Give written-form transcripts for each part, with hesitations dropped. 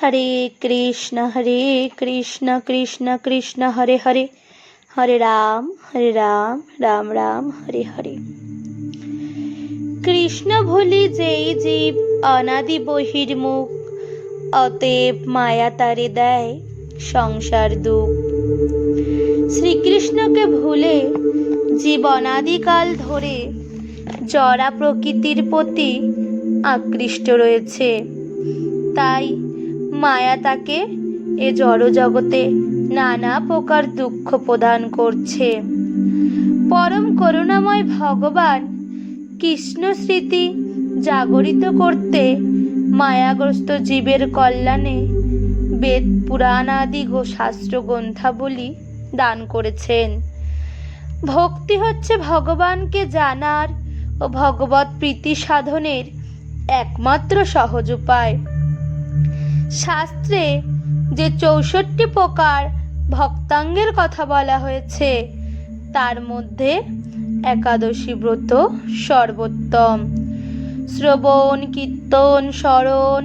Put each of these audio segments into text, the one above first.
হরে কৃষ্ণ কৃষ্ণ কৃষ্ণ হরে হরে, হরে রাম রাম রাম হরে হরে। কৃষ্ণ ভুলি যেই জীব অনাদি বহির্মুখ, অতএব মায়া তারে দেয় সংসার দুঃখ। শ্রীকৃষ্ণকে ভুলে জীব অনাদিকাল ধরে জড়া প্রকৃতির প্রতি আকৃষ্ট রয়েছে, তাই মায়া তাকে এ জড় জগতে নানা প্রকার দুঃখ প্রদান করছে। পরম করুণাময় ভগবান কৃষ্ণ স্মৃতি জাগরিত করতে মায়াগ্রস্ত জীবের কল্যাণে বেদ পুরাণ আদি শাস্ত্র গ্রন্থাবলী দান করেছেন। ভক্তি হচ্ছে ভগবানকে জানার ও ভগবত প্রীতি সাধনের একমাত্র সহজ উপায়। শাস্ত্রে যে 64 প্রকার ভক্তাঙ্গের কথা বলা হয়েছে, তার মধ্যে একাদশী ব্রত সর্বোত্তম। শ্রবণ, কীর্তন, স্মরণ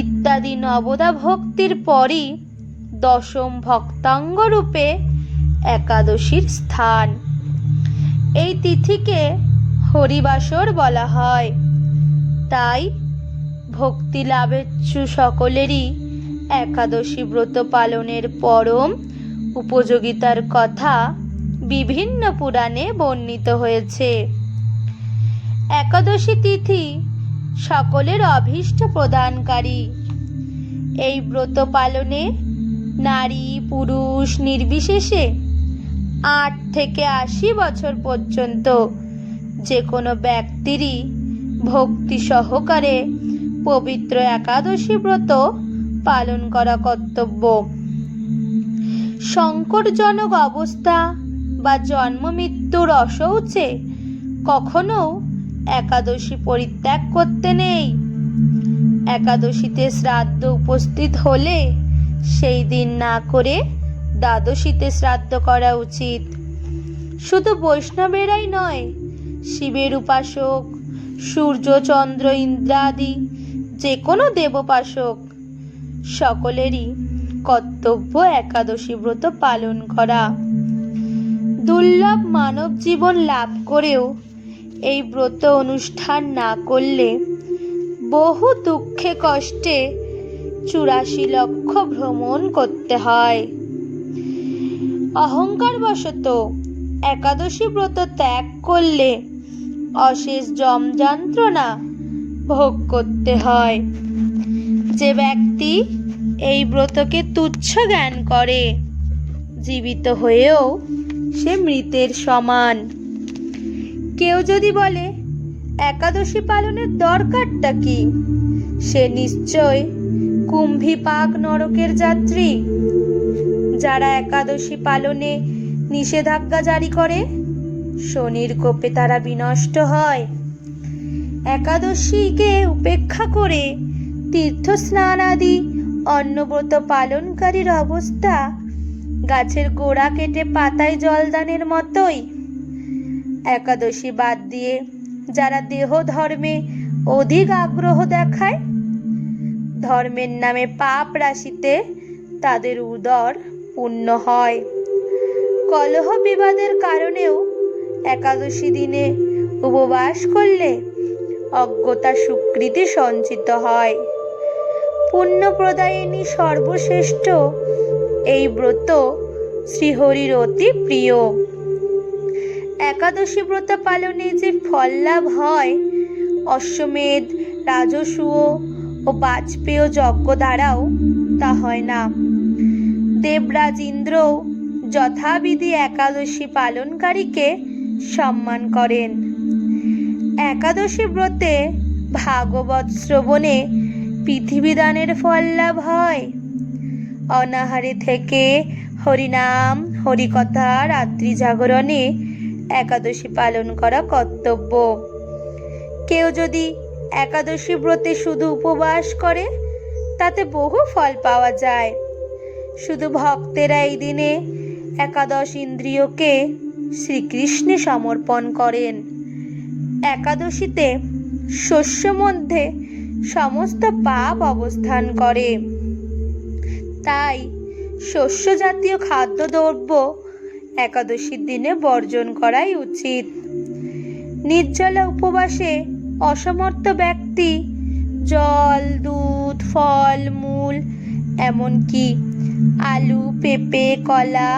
ইত্যাদি নবদা ভক্তির পরই দশম ভক্তাঙ্গ রূপে একাদশীর স্থান। এই তিথিকে হরিবাসর বলা হয়। তাই ভক্তি লাভেচ্ছু সকলেরই একাদশী ব্রত পালনের পরম উপযোগিতার কথা বিভিন্ন পুরাণে বর্ণিত হয়েছে। একাদশী তিথি সকলের অভীষ্ট প্রদানকারী। এই ব্রত পালনে নারী পুরুষ নির্বিশেষে 8 থেকে 80 বছর পর্যন্ত যে কোনো ব্যক্তিরই ভক্তি সহকারে পবিত্র একাদশী ব্রত পালন করা কর্তব্য। সংকটজনক অবস্থা বা জন্ম মৃত্যুর অশৌচে কখনো একাদশী পরিত্যাগ করতে নেই। একাদশীতে শ্রাদ্ধ উপস্থিত হলে সেই দিন না করে দ্বাদশীতে শ্রাদ্ধ করা উচিত। শুধু বৈষ্ণবেরাই নয়, শিবের উপাসক, সূর্য চন্দ্র ইন্দ্রাদি যে কোনো দেবোপাসক সকলেরই কর্তব্য একাদশী ব্রত পালন করা। দুর্লভ মানব জীবন লাভ করেও এই ব্রত অনুষ্ঠান না করলে বহু দুঃখে কষ্টে 84 লক্ষ ভ্রমণ করতে হয়। অহংকারবশত একাদশী ব্রত ত্যাগ করলে অশেষ যম যন্ত্রণা ভোগ করতে হয়। যে ব্যক্তি এই ব্রতকে তুচ্ছ জ্ঞান করে, জীবিত হয়েও সে মৃতের সমান। কেউ যদি বলে একাদশী পালনের দরকারটা কি, সে নিশ্চয় কুম্ভীপাক নরকের যাত্রী। যারা একাদশী পালনে নিষেধাজ্ঞা জারি করে, শনির কোপে তারা বিনষ্ট হয়। একাদশীকে উপেক্ষা করে তীর্থ স্নান আদি অন্নব্রত পালনকারীর অবস্থা গাছের গোড়া কেটে পাতায় জলদানের মতোই। একাদশী বাদ দিয়ে যারা দেহ ধর্মে অধিক আগ্রহ দেখায়, ধর্মের নামে পাপ রাশিতে তাদের উদর পূর্ণ হয়। কলহ বিবাদের কারণেও একাদশী দিনে উপবাস করলে অজ্ঞতা সুকৃতি সঞ্চিত হয়। পুণ্যপ্রদায়িনী সর্বশ্রেষ্ঠ এই ব্রত শ্রীহরির অতি প্রিয়। একাদশী ব্রত পালনে যে ফল লাভ হয়, অশ্বমেধ, রাজসূয় ও বাজপেয় যজ্ঞ দ্বারাও তা হয় না। দেবরাজ ইন্দ্র যথাবিধি একাদশী পালনকারীকে সম্মান করেন। একাদশী ব্রতে ভাগবত শ্রবণে পৃথিবীদানের ফল লাভ হয়। অনাহারে থেকে হরিনাম হরিকথা রাত্রি জাগরণে একাদশী পালন করা কর্তব্য। কেউ যদি একাদশী ব্রতে শুধু উপবাস করে, তাতে বহু ফল পাওয়া যায়। শুধু ভক্তেরা এই দিনে একাদশ ইন্দ্রিয়কে শ্রীকৃষ্ণে সমর্পণ করেন। একাদশীতে শস্য মধ্যে সমস্ত পাপ অবস্থান করে। তাই শস্য জাতীয় খাদ্যদ্রব্য একাদশীর দিনে বর্জন করাই উচিত। নির্জলা উপবাসে অসমর্থ ব্যক্তি জল, দুধ, ফল মূল, এমনকি আলু, পেঁপে, কলা,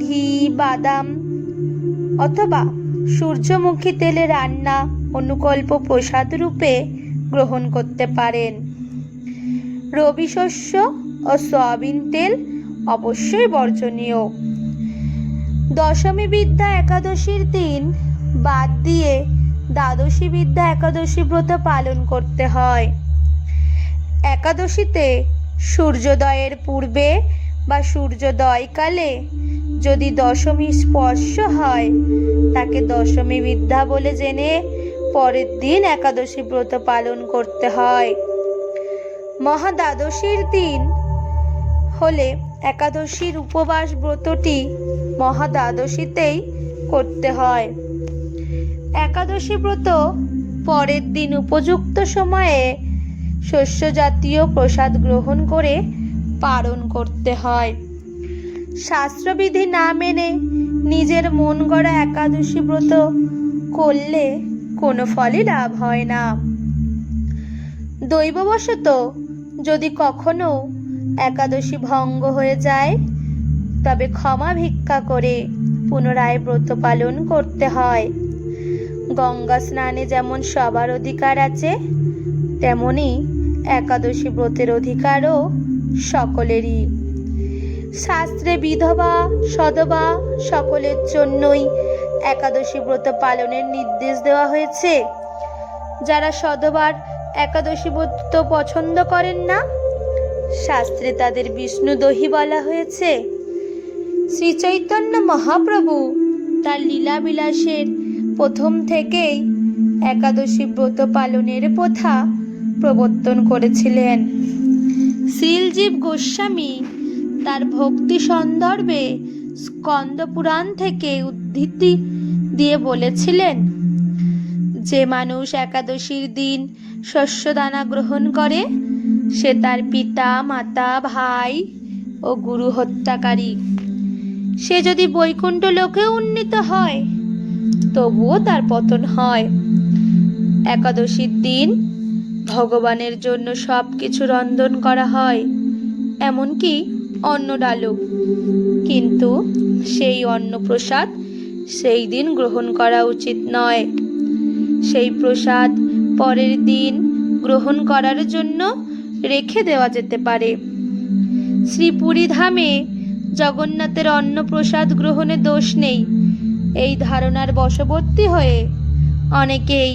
ঘি, বাদাম অথবা সূর্যমুখী তেলে রান্না অনুকল্প প্রসাদ রূপে গ্রহণ করতে পারেন। রবি শস্য ও সয়াবিন তেল অবশ্যই বর্জনীয়। দশমী বিদ্যা একাদশীর দিন বাদ দিয়ে দ্বাদশী বিদ্যা একাদশী ব্রত পালন করতে হয়। একাদশীতে সূর্যোদয়ের পূর্বে বা সূর্যোদয়কালে যদি দশমী স্পর্শ হয় তাকে দশমী বিদ্যা বলে জেনে পরের দিন একাদশী ব্রত পালন করতে হয়। মহাদ্বাদশীর দিন হলে একাদশীর উপবাস ব্রতটি মহাদ্বাদশীতেই করতে হয়। একাদশী ব্রত পরের দিন উপযুক্ত সময়ে শস্য জাতীয় প্রসাদ গ্রহণ করে পালন করতে হয়। শাস্ত্রবিধি না মেনে নিজের মন গড়া একাদশী ব্রত করলে কোনো ফলই লাভ হয় না। দৈববশত যদি কখনো একাদশী ভঙ্গ হয়ে যায় তবে ক্ষমা ভিক্ষা করে পুনরায় ব্রত পালন করতে হয়। গঙ্গা স্নানে যেমন সবার অধিকার আছে, তেমনি একাদশী ব্রতের অধিকারও সকলেরই। শাস্ত্রে বিধবা সধবা সকলের জন্যই একাদশী ব্রত পালনের নির্দেশ দেওয়া হয়েছে। যারা সধবার একাদশী ব্রত পছন্দ করেন না, শাস্ত্রে তাদের বিষ্ণুদোহী বলা হয়েছে। শ্রী চৈতন্য মহাপ্রভু তার লীলাবিলাসের প্রথম থেকেই একাদশী ব্রত পালনের প্রথা প্রবর্তন করেছিলেন। শ্রীলজীব গোস্বামী তার ভক্তি সন্দর্ভে স্কন্দ পুরাণ থেকে উদ্ধৃতি দিয়ে বলেছিলেন, যে মানুষ একাদশীর দিন শস্যদানা গ্রহণ করে সে তার পিতা, মাতা, ভাই ও গুরু হত্যাকারী। সে যদি বৈকুণ্ঠ লোকে উন্নীত হয় তবুও তার পতন হয়। একাদশীর দিন ভগবানের জন্য সব কিছু রন্ধন করা হয়, এমনকি অন্ন ডালও, কিন্তু সেই অন্ন প্রসাদ সেই দিন গ্রহণ করা উচিত নয়। সেই প্রসাদ পরের দিন গ্রহণ করার জন্য রেখে দেওয়া যেতে পারে। শ্রীপুরী ধামে জগন্নাথের অন্ন প্রসাদ গ্রহণে দোষ নেই, এই ধারণার বশবর্তী হয়ে অনেকেই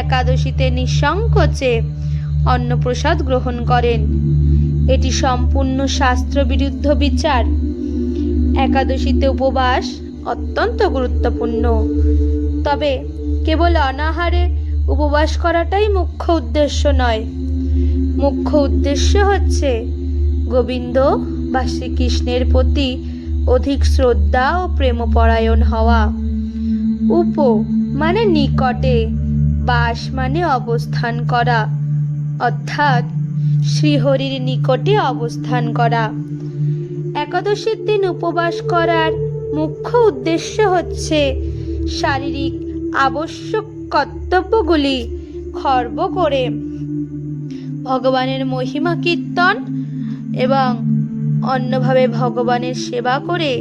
একাদশীতে নিঃসংকোচে অন্নপ্রসাদ গ্রহণ করেন। এটি সম্পূর্ণ শাস্ত্রবিরুদ্ধ বিচার। একাদশীতে উপবাস অত্যন্ত গুরুত্বপূর্ণ, তবে কেবল অনাহারে উপবাস করাটাই মুখ্য উদ্দেশ্য নয়। মুখ্য উদ্দেশ্য হচ্ছে গোবিন্দ বা শ্রীকৃষ্ণের প্রতি অধিক শ্রদ্ধা ও প্রেমপরায়ণ হওয়া। উপ মানে নিকটে, বাস মানে অবস্থান করা, অর্থাৎ শ্রীহরির নিকটে অবস্থান করা। একাদশীর দিন উপবাস করার মুখ্য উদ্দেশ্য হচ্ছে শারীরিক আবশ্যক কর্তব্যগুলি খর্ব করে ভগবানের মহিমা কীর্তন এবং অন্যভাবে ভগবানের সেবা করে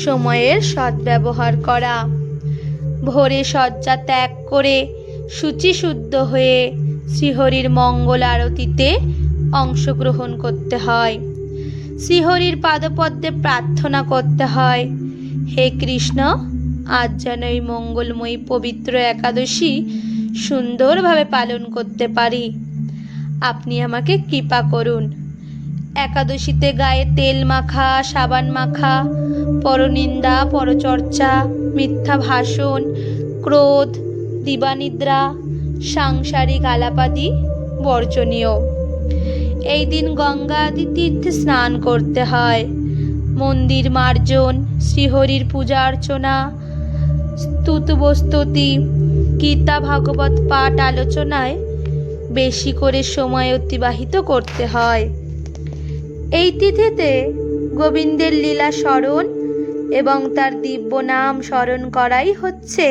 সময়ের সদ্ব্যবহার করা। ভোরে শয্যা ত্যাগ করে শুচিশুদ্ধ হয়ে শ্রীহরির মঙ্গল আরতিতে অংশগ্রহণ করতে হয়। শ্রীহরির পাদপদ্মে প্রার্থনা করতে হয়, হে কৃষ্ণ, আজ যেন এই মঙ্গলময়ী পবিত্র একাদশী সুন্দরভাবে পালন করতে পারি, আপনি আমাকে কৃপা করুন। একাদশীতে গায়ে তেল মাখা, সাবান মাখা, পরনিন্দা, পরচর্চা, মিথ্যা ভাষণ, ক্রোধ, দিবানিদ্রা, সাংসারিক আলাপাদি বর্জনীয়। এই দিন গঙ্গা আদি তীর্থে স্নান করতে হয়। মন্দির মার্জন, শ্রীহরির পূজা অর্চনা, স্তুতি, গীতা ভাগবত পাঠ আলোচনায় বেশি করে সময় অতিবাহিত করতে হয়। এই তিথিতে গোবিন্দের লীলা স্মরণ এবং তার দিব্য নাম স্মরণ করাই হচ্ছে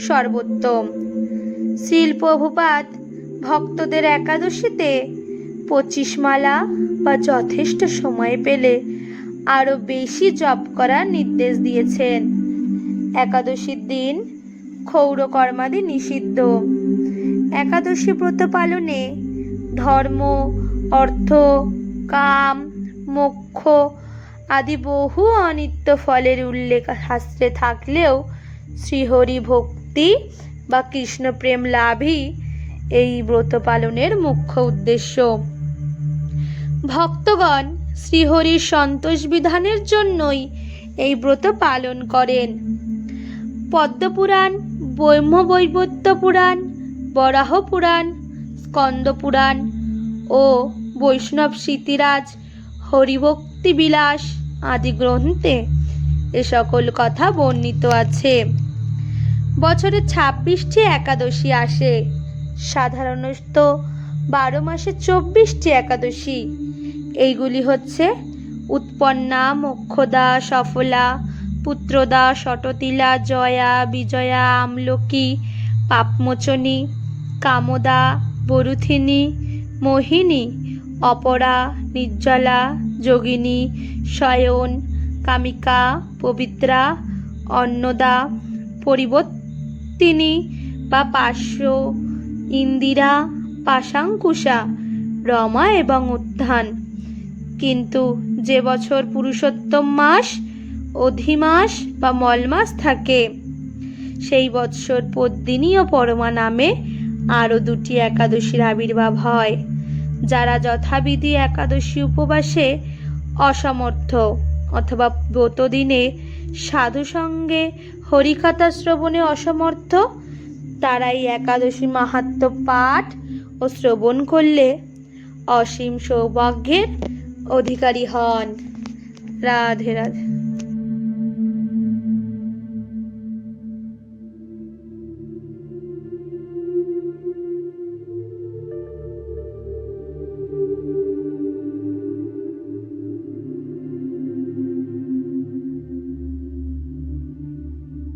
সর্বোত্তম। শ্রীল প্রভুপাদ ভক্তদের একাদশীতে 25 মালা বা যথেষ্ট সময় পেলে আরও বেশি জপ করার নির্দেশ দিয়েছেন। একাদশীর দিন ক্ষৌরকর্মাদি নিষিদ্ধ। একাদশী ব্রত পালনে ধর্ম, অর্থ, কাম, মোক্ষ আদি বহু অনিত্য ফলের উল্লেখ শাস্ত্রে থাকলেও শ্রীহরি ভক্তি বা কৃষ্ণ প্রেম লাভই এই ব্রত পালনের মুখ্য উদ্দেশ্য। ভক্তগণ শ্রীহরির সন্তোষ বিধানের জন্যই এই ব্রত পালন করেন। পদ্মপুরাণ, ব্রহ্মবৈবর্ত পুরাণ, বরাহ পুরাণ, স্কন্দ পুরাণ ও বৈষ্ণব স্মৃতিরাজ, হরিভক্তি বিলাস আদি গ্রন্থে এ সকল কথা বর্ণিত আছে। বছরে 26টি একাদশী আসে। সাধারণত 12 মাসে 24টি একাদশী। এইগুলি হচ্ছে উৎপন্না, মোক্ষদা, সফলা, পুত্রদা, শটতিলা, জয়া, বিজয়া, আমলকি, পাপমোচনী, কামদা, বরুথিনী, মোহিনী, অপরা, নির্জলা, যোগিনী, শয়ন, কামিকা, পবিত্রা, অন্নদা, পরিবর্তিনী বা পার্শ্ব, ইন্দিরা, পাশাঙ্কুশা, রমা এবং উত্থান। কিন্তু যে বছর পুরুষোত্তম মাস, অধিমাস বা মলমাস থাকে সেই বৎসর পদ্মিনী ও পরমা নামে আরও 2টি একাদশীর আবির্ভাব হয়। যারা যথাবিধি একাদশী উপবাসে অসমর্থ অথবা ব্রতদিনে সাধু সঙ্গে হরিকথা শ্রবণে অসমর্থ, তারাই একাদশী মাহাত্ম্য পাঠ ও শ্রবণ করলে অসীম সৌভাগ্যের অধিকারী হন। রাধে রাধে।